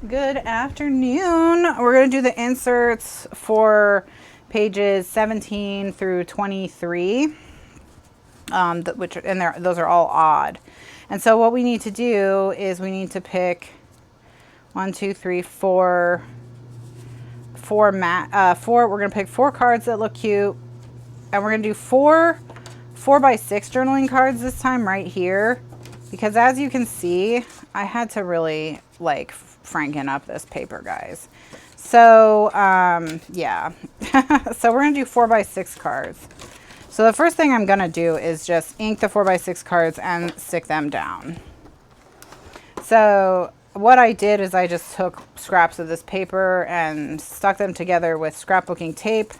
Good afternoon. We're going to do the inserts for pages 17 through 23, those are all odd. And so what we need to do is we need to pick 1, 2, 3, 4. We're going to pick 4 cards that look cute, and we're going to do 4 4x6 journaling cards this time right here, because as you can see, I had to really like franken up this paper, guys. So yeah. So we're gonna do 4x6 cards. So the first thing I'm gonna do is just ink the 4x6 cards and stick them down. So what I did is I just took scraps of this paper and stuck them together with scrapbooking tape,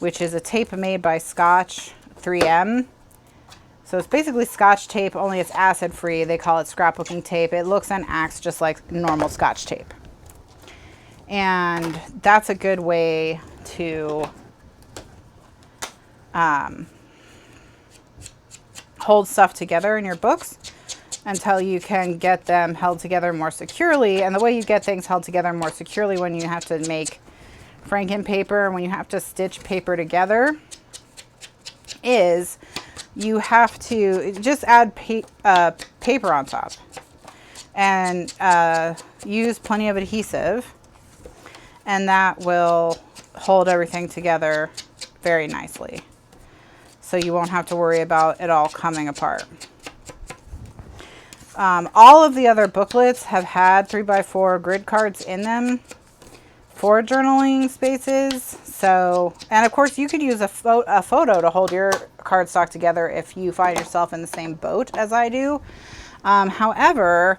which is a tape made by Scotch 3M. So it's basically Scotch tape, only it's acid free. They call it scrapbooking tape. It looks and acts just like normal Scotch tape. And that's a good way to hold stuff together in your books until you can get them held together more securely. And the way you get things held together more securely when you have to make franken paper and when you have to stitch paper together is you have to just add paper on top and use plenty of adhesive, and that will hold everything together very nicely. So you won't have to worry about it all coming apart. All of the other booklets have had 3x4 grid cards in them for journaling spaces. So, and of course you could use a photo to hold your cardstock together if you find yourself in the same boat as I do. However,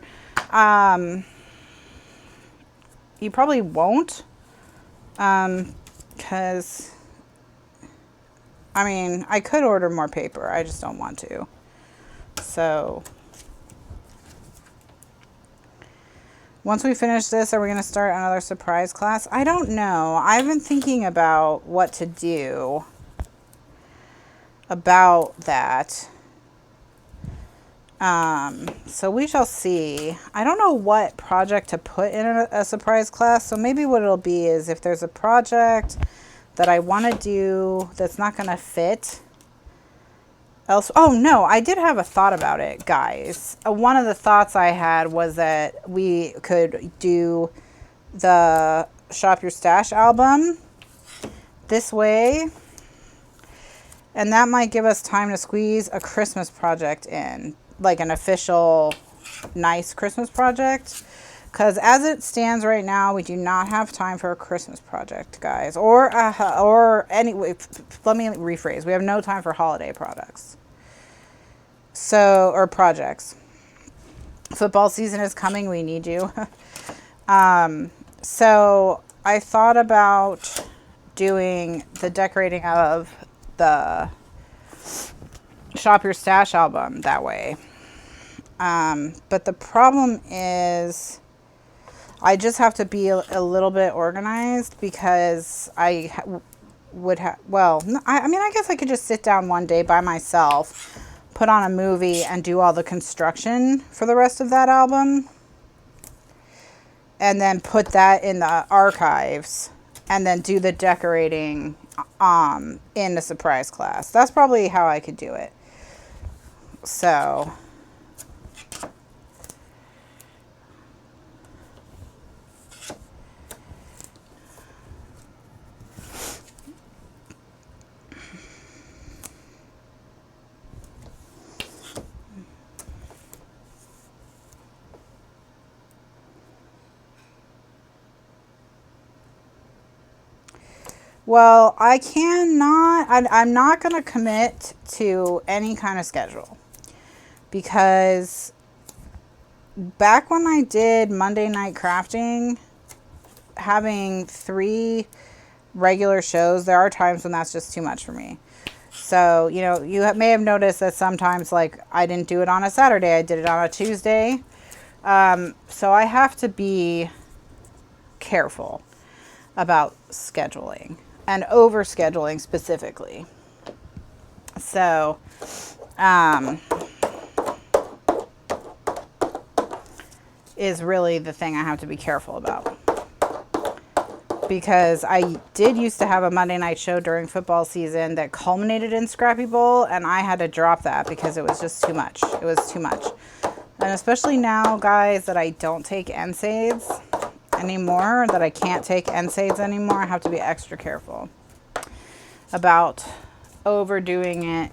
you probably won't, because I mean, I could order more paper. I just don't want to. So once we finish this, are we going to start another surprise class? I don't know. I've been thinking about what to do about that. So we shall see. I don't know what project to put in a surprise class. So maybe what it'll be is if there's a project that I want to do that's not going to fit else. Oh no, I did have a thought about it, guys. One of the thoughts I had was that we could do the Shop Your Stash album this way, and that might give us time to squeeze a Christmas project in, like an official nice Christmas project. Because as it stands right now, we do not have time for a Christmas project, guys. Or anyway, let me rephrase. We have no time for holiday products. So, or projects. Football season is coming. We need you. So I thought about doing the decorating of the Shop Your Stash album that way. But the problem is I just have to be a little bit organized, because I would have, well, I mean, I guess I could just sit down one day by myself, put on a movie, and do all the construction for the rest of that album, and then put that in the archives, and then do the decorating in the surprise class. That's probably how I could do it. So well, I'm not going to commit to any kind of schedule, because back when I did Monday Night Crafting, having 3 regular shows, there are times when that's just too much for me. So, you know, you may have noticed that sometimes, like, I didn't do it on a Saturday, I did it on a Tuesday. So I have to be careful about scheduling, and over scheduling specifically. So, is really the thing I have to be careful about. Because I did used to have a Monday night show during football season that culminated in Scrappy Bowl, and I had to drop that because it was just too much. It was too much. And especially now, guys, that I don't take NSAIDs anymore, that I can't take NSAIDs anymore, I have to be extra careful about overdoing it.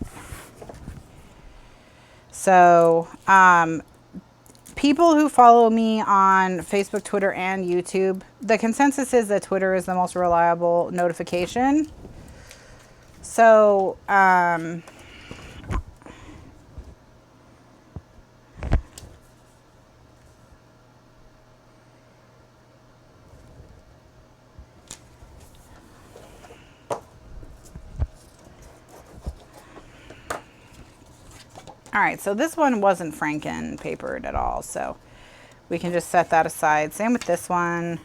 So, people who follow me on Facebook, Twitter, and YouTube, the consensus is that Twitter is the most reliable notification. So, all right, so this one wasn't Franken papered at all, so we can just set that aside. Same with this one.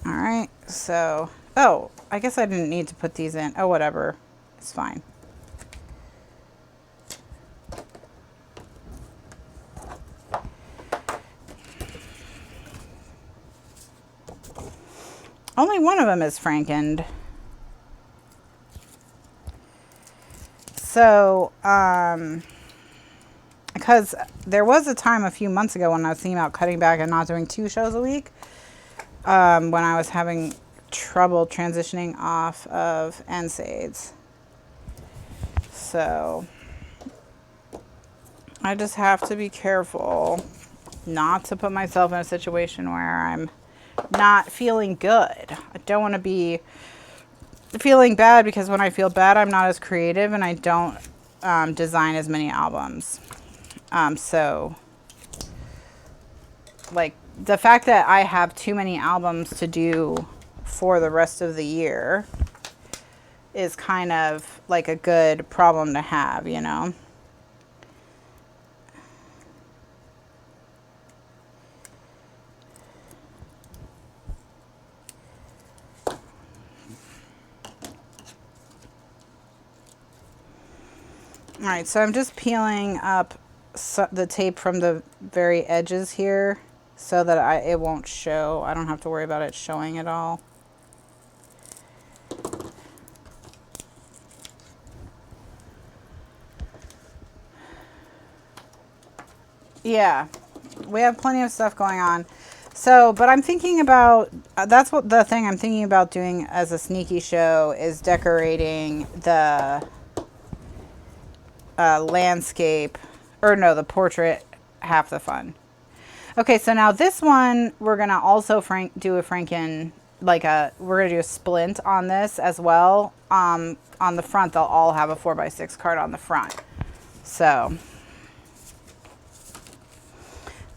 All right, so, oh, I guess I didn't need to put these in. Oh, whatever, it's fine. Only one of them is Frankened. So, because there was a time a few months ago when I was thinking about cutting back and not doing 2 shows a week, when I was having trouble transitioning off of NSAIDs. So, I just have to be careful not to put myself in a situation where I'm not feeling good. I don't want to be feeling bad, because when I feel bad, I'm not as creative and I don't design as many albums. So, like, the fact that I have too many albums to do for the rest of the year is kind of like a good problem to have, you know? All right, so I'm just peeling up the tape from the very edges here so that it won't show. I don't have to worry about it showing at all. Yeah, we have plenty of stuff going on. So, but I'm thinking about, that's what the thing I'm thinking about doing as a sneaky show is decorating the landscape, or no, the portrait, half the fun. Okay, so now this one, we're going to also do a Franken, like we're going to do a splint on this as well. On the front, they'll all have a 4x6 card on the front. So,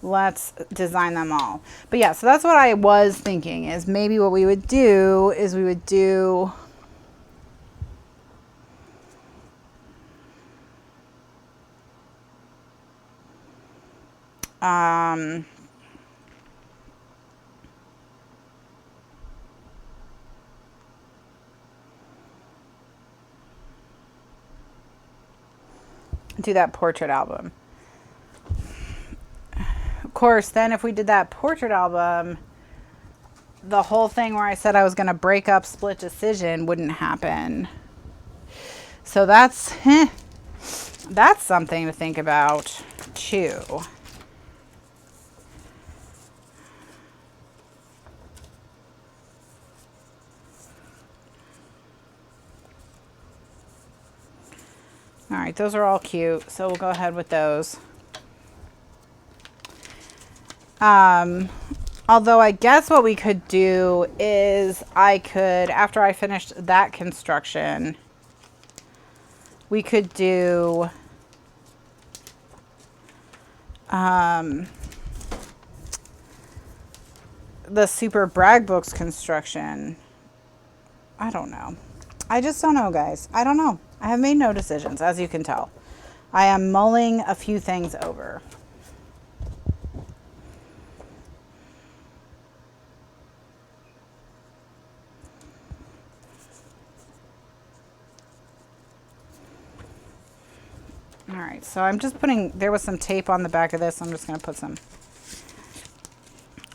let's design them all. But yeah, so that's what I was thinking, is maybe what we would do is we would do do that portrait album. Of course, then if we did that portrait album, the whole thing where I said I was going to break up Split Decision wouldn't happen. So that's something to think about too. All right, those are all cute, so we'll go ahead with those. Although I guess what we could do is I could, after I finished that construction, we could do the Super Brag Books construction. I don't know. I just don't know, guys. I don't know. I have made no decisions, as you can tell. I am mulling a few things over. All right, so I'm just putting, there was some tape on the back of this. I'm just going to put some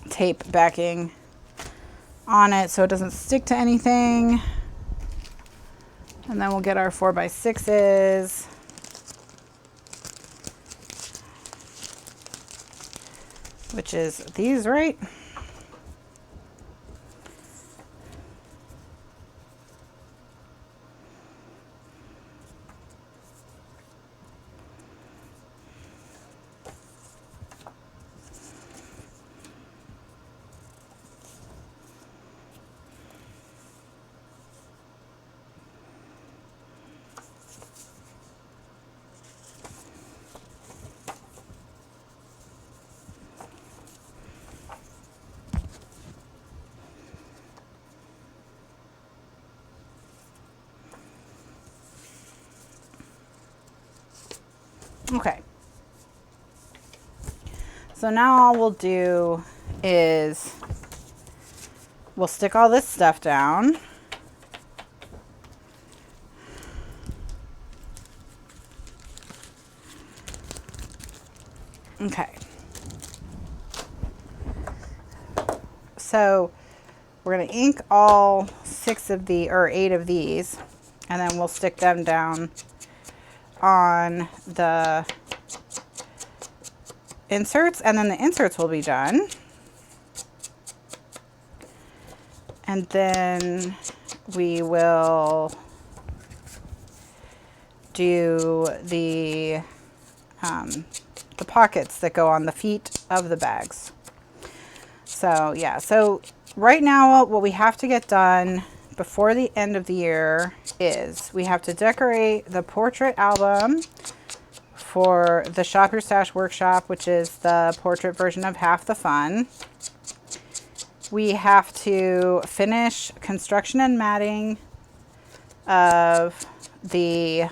tape backing on it so it doesn't stick to anything. And then we'll get our 4x6s. Which is these, right? Okay. So now all we'll do is we'll stick all this stuff down. Okay. So we're going to ink all 6 of the, or 8 of these, and then we'll stick them down on the inserts, and then the inserts will be done. And then we will do the pockets that go on the feet of the bags. So yeah, so right now what we have to get done before the end of the year is we have to decorate the portrait album for the Shop Your Stash workshop, which is the portrait version of Half the Fun. We have to finish construction and matting of the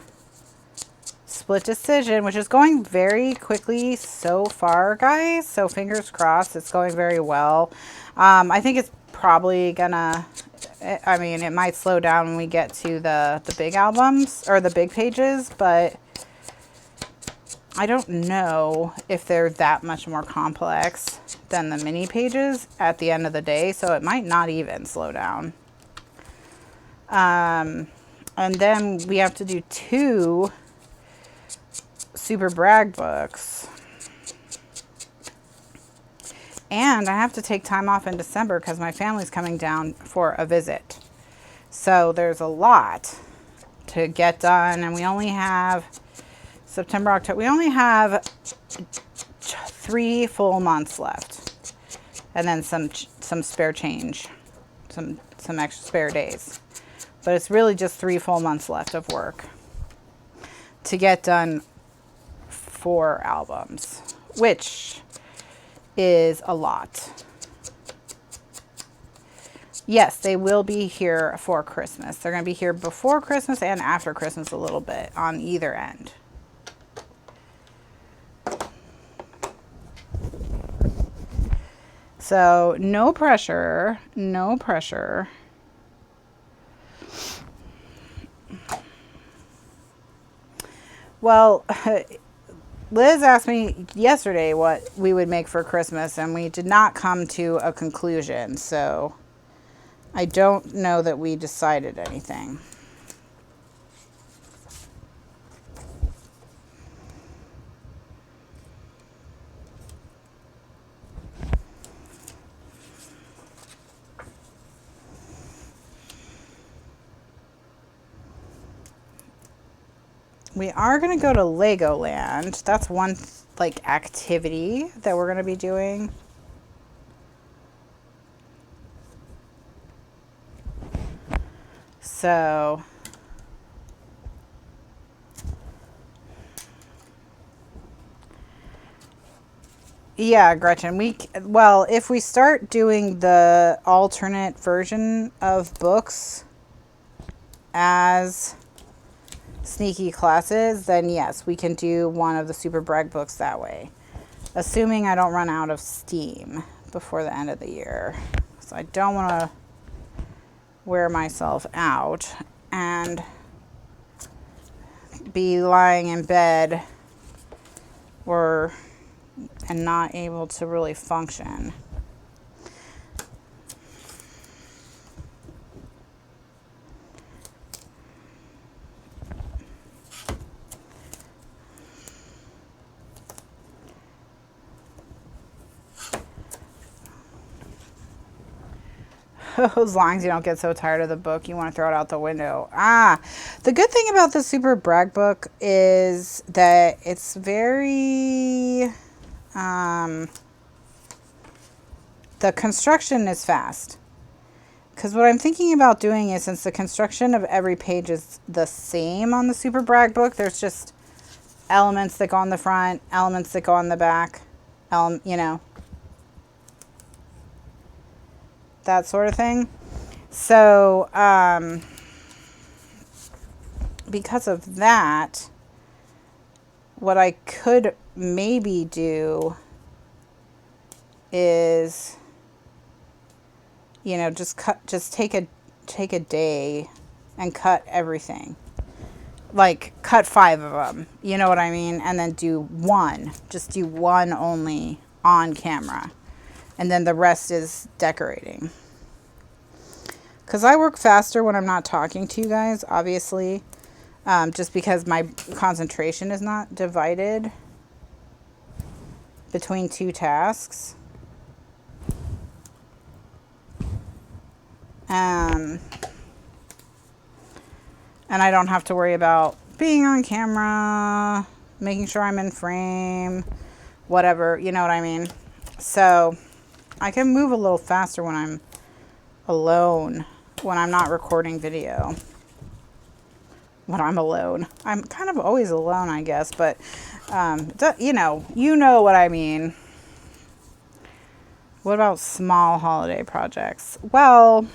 Split Decision, which is going very quickly so far, guys. So fingers crossed, it's going very well. I think it's probably gonna, I mean, it might slow down when we get to the big albums or the big pages, but I don't know if they're that much more complex than the mini pages at the end of the day, so it might not even slow down. And then we have to do 2 Super Brag books. And I have to take time off in December because my family's coming down for a visit. So there's a lot to get done, and we only have September, October. We only have 3 full months left, and then some spare change, some extra spare days. But it's really just 3 full months left of work to get done 4 albums, which is a lot. Yes, they will be here for Christmas. They're going to be here before Christmas and after Christmas a little bit on either end. So no pressure, no pressure. Well, Liz asked me yesterday what we would make for Christmas, and we did not come to a conclusion. So I don't know that we decided anything. We are going to go to Legoland. That's one like activity that we're going to be doing. So yeah, Gretchen, well, if we start doing the alternate version of books as sneaky classes, then yes, we can do one of the Super Brag books that way, assuming I don't run out of steam before the end of the year. So I don't want to wear myself out and be lying in bed or and not able to really function. As long as you don't get so tired of the book, you want to throw it out the window. The good thing about the Super Brag book is that it's very, the construction is fast. Because what I'm thinking about doing is, since the construction of every page is the same on the Super Brag book, there's just elements that go on the front, elements that go on the back, you know, that sort of thing. So, because of that, what I could maybe do is, you know, just take a day and cut everything. Like, cut 5 of them, you know what I mean? And then just do one only on camera. And then the rest is decorating. Because I work faster when I'm not talking to you guys, obviously. Just because my concentration is not divided between 2 tasks. And I don't have to worry about being on camera, making sure I'm in frame, whatever, you know what I mean? So I can move a little faster when I'm alone, when I'm not recording video. When I'm alone. I'm kind of always alone, I guess, but, you know what I mean. What about small holiday projects? Well,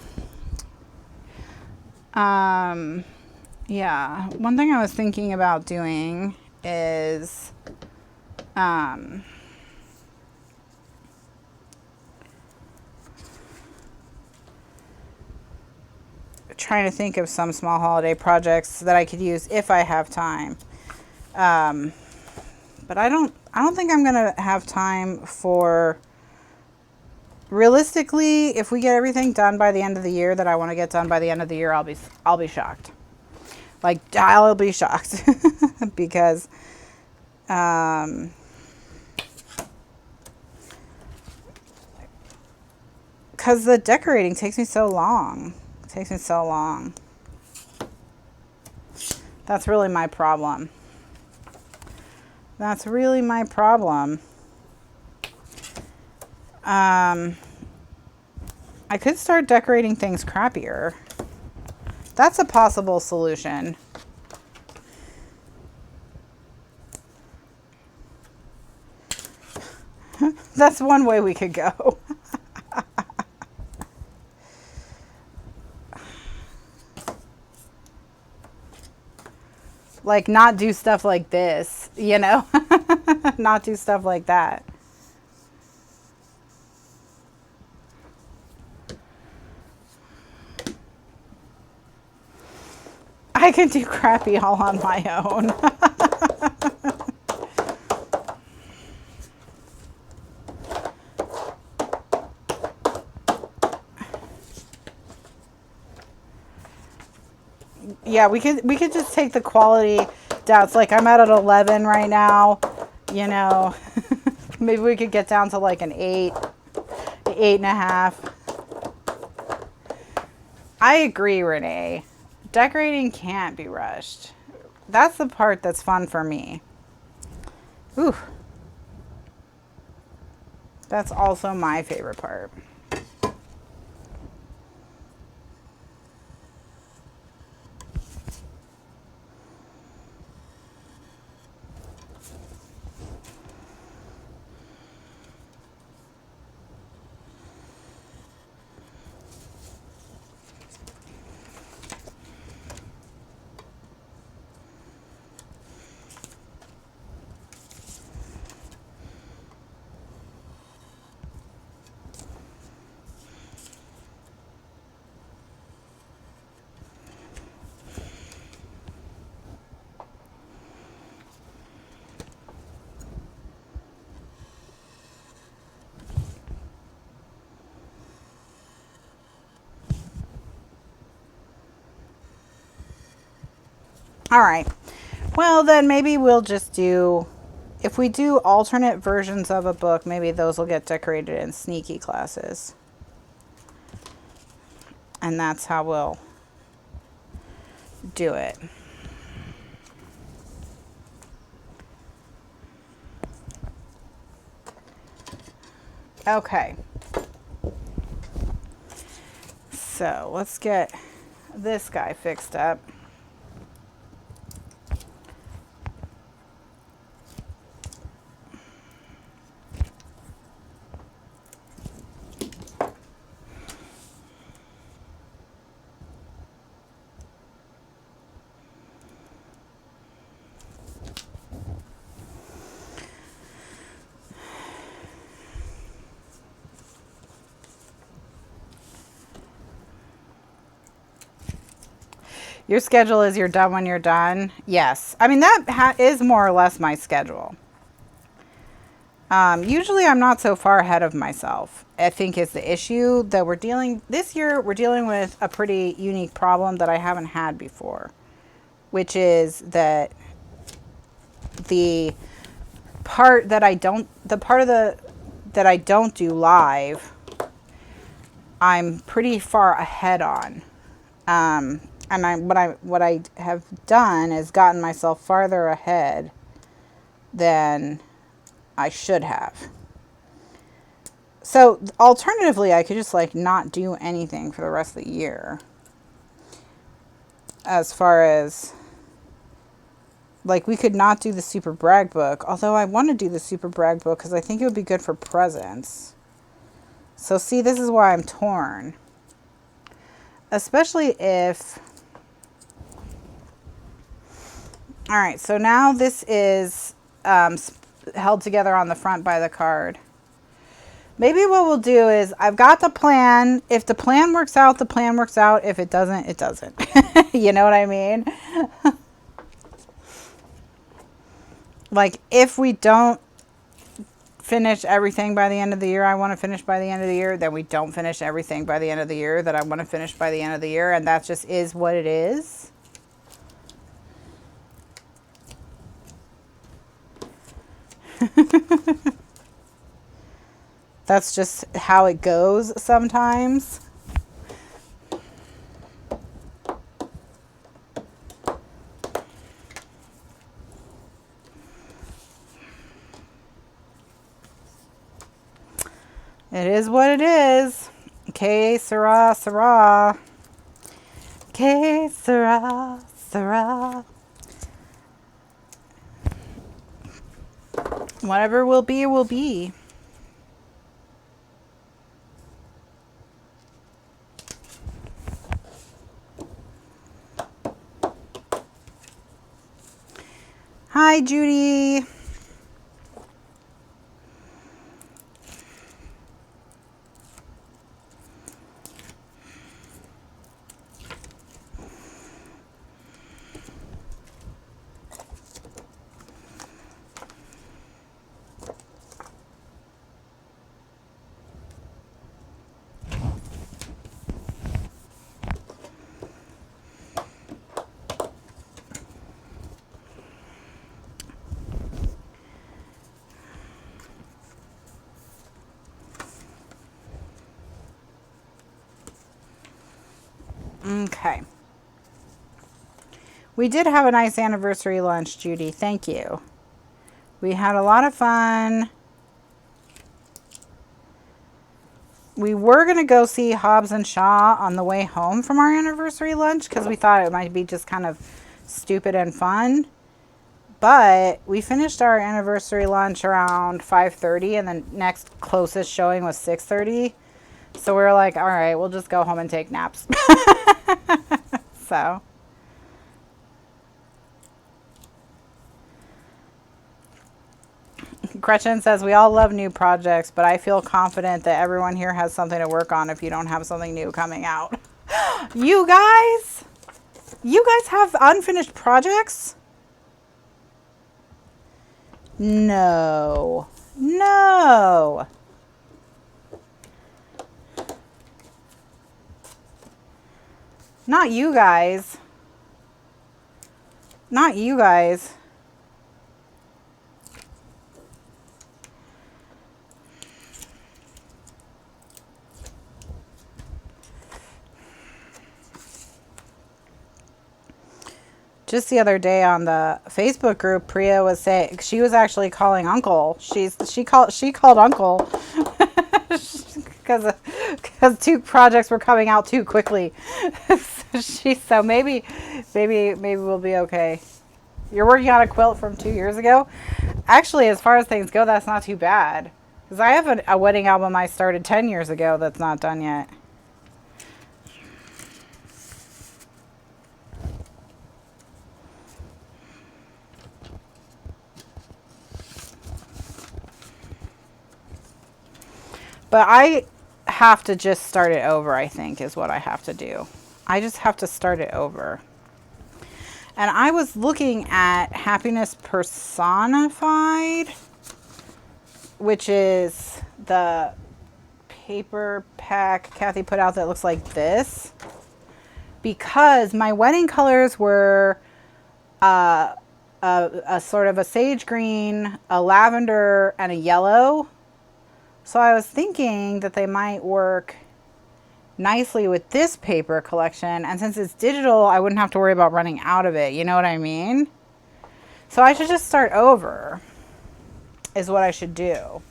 yeah, one thing I was thinking about doing is, trying to think of some small holiday projects that I could use if I have time. But I don't think I'm gonna have time for, realistically, if we get everything done by the end of the year that I want to get done by the end of the year, I'll be shocked. Like, I'll be shocked. Because the decorating takes me so long. That's really my problem. I could start decorating things crappier. That's a possible solution. That's one way we could go. Like, not do stuff like this, you know? Not do stuff like that. I can do crappy all on my own. Yeah, we could just take the quality down. It's like I'm at an 11 right now, you know. Maybe we could get down to like an 8, 8.5. I agree, Renee. Decorating can't be rushed. That's the part that's fun for me. Ooh. That's also my favorite part. All right. Well, then maybe we'll just do, if we do alternate versions of a book, maybe those will get decorated in sneaky classes. And that's how we'll do it. Okay. So let's get this guy fixed up. Your schedule is you're done when you're done. Yes. I mean, that is more or less my schedule. Usually I'm not so far ahead of myself, I think is the issue that this year we're dealing with a pretty unique problem that I haven't had before, which is that the part that I don't do live, I'm pretty far ahead on. And what I have done is gotten myself farther ahead than I should have. So alternatively, I could just like not do anything for the rest of the year. As far as like, we could not do the Super Brag book, although I want to do the Super Brag book because I think it would be good for presents. So see, this is why I'm torn. Especially if... All right, so now this is held together on the front by the card. Maybe what we'll do is, I've got the plan. If the plan works out, the plan works out. If it doesn't, it doesn't. You know what I mean? Like, if we don't finish everything by the end of the year I want to finish by the end of the year, then we don't finish everything by the end of the year that I want to finish by the end of the year, and that just is what it is. That's just how it goes sometimes. It is what it is. Que sera, sera. Que sera, sera. Whatever will be, will be. Hi, Judy. Okay. We did have a nice anniversary lunch, Judy. Thank you. We had a lot of fun. We were going to go see Hobbs and Shaw on the way home from our anniversary lunch because we thought it might be just kind of stupid and fun. But we finished our anniversary lunch around 5:30 and the next closest showing was 6:30. So we were like, all right, we'll just go home and take naps. So. Gretchen says, we all love new projects, but I feel confident that everyone here has something to work on if you don't have something new coming out. You guys have unfinished projects? No. No. Not you guys. Not you guys. Just the other day on the Facebook group, Priya was saying she was actually calling Uncle. She called Uncle because two projects were coming out too quickly. So maybe we'll be okay. You're working on a quilt from 2 years ago. Actually, as far as things go, that's not too bad. Because I have a wedding album I started 10 years ago that's not done yet. But I have to just start it over, I think, is what I have to do. I just have to start it over. And I was looking at Happiness Personified, which is the paper pack Kathy put out that looks like this. Because my wedding colors were a sort of a sage green, a lavender, and a yellow. So I was thinking that they might work nicely with this paper collection. And since it's digital, I wouldn't have to worry about running out of it. You know what I mean? So I should just start over, is what I should do.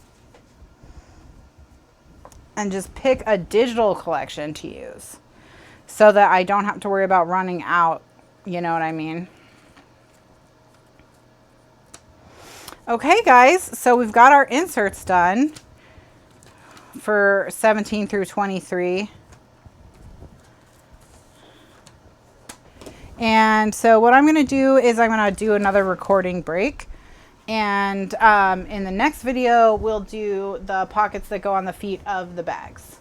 And just pick a digital collection to use so that I don't have to worry about running out. You know what I mean? Okay, guys. So we've got our inserts done for 17 through 23. And so what I'm going to do is I'm going to do another recording break. And in the next video, we'll do the pockets that go on the feet of the bags.